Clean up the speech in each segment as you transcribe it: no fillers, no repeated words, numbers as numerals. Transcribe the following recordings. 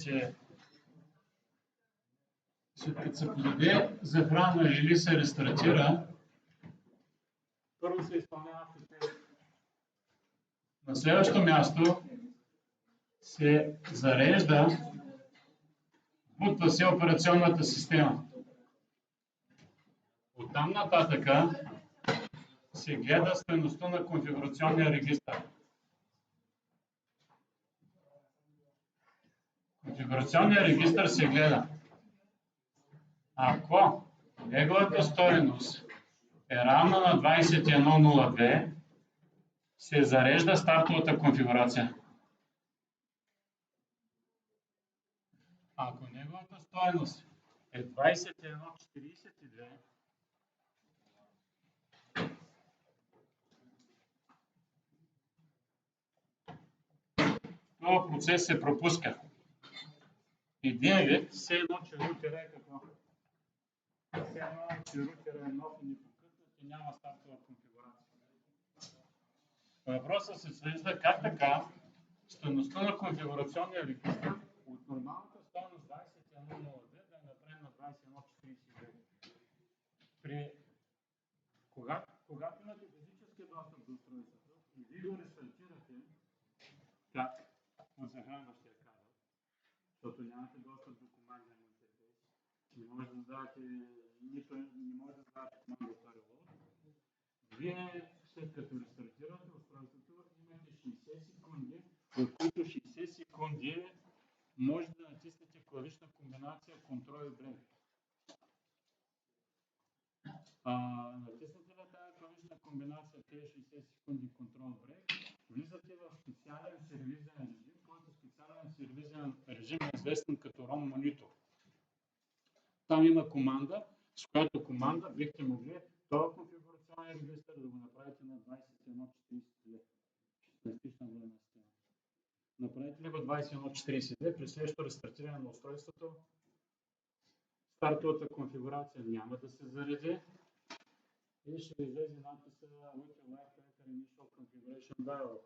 че след като се подаде захрана или се рестартира, първо се изпълнява тест. На следващото място се зарежда, бутва се операционната система. Оттам нататъка се гледа стойността на конфигурационния регистър. Конфигурационният регистър се гледа. Ако неговата стойност е равна на 2102, се зарежда стартовата конфигурация. Ако неговата стойност е 2142, този процес се пропуска. Един вид, все едно, че рутера е какво? Все едно, че рутера е нов и непокъснат и няма стартова конфигурация. Въпросът се свежда как така стойността на конфигурационния регистър от нормалната стойност 2102 да е направим на 2142. Когато имате физически достъп до устройството и вие го рестартирате, как от захранващия кабел, защото нямате достъп до командния интерфейс, не може да задавате команда от reload, вие след като рестартирате устройството, имате 60 секунди, в които 60 секунди може да натиснете клавишна комбинация Ctrl и Break. Натиснете ли тази клавишна комбинация тези 60 секунди Ctrl Break, влизате в специален сервизен режим, който специален сервизен режим е известен като ROM Monitor. Там има команда, с която команда бихте могли този конфигурационен регистър да го направите на 2142. 16-тична време система. Направите ли го 2142, при следващото рестартиране на устройството, стартовата конфигурация няма да се зареди и ще излезе надписа With your live enter initial configuration dialog.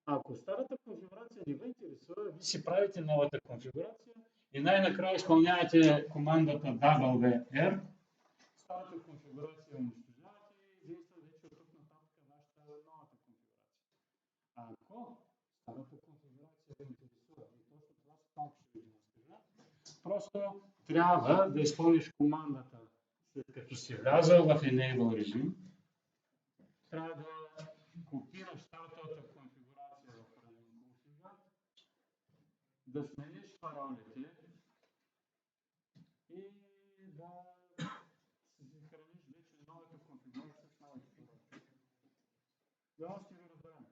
Ако старата конфигурация не ви интересува, ви си правите новата конфигурация и най-накрая изпълнявате командата WR. Старата конфигурация унищожавате и действа вече от тук нататък вашата новата конфигурация. Ако старата конфигурация ви интересува и точно това само ще ви разкажа, просто трябва да изпълниш командата след като си влязъл в Enable режим. Трябва да копираш стартовата конфигурация в Running Config, да смениш паролите и да съхраниш вече новата конфигурация с новите пароли. Да, ще ви разберем.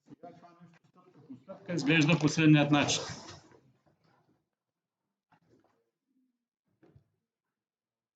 Сега това нещо стъпка по стъпка изглежда последният начин.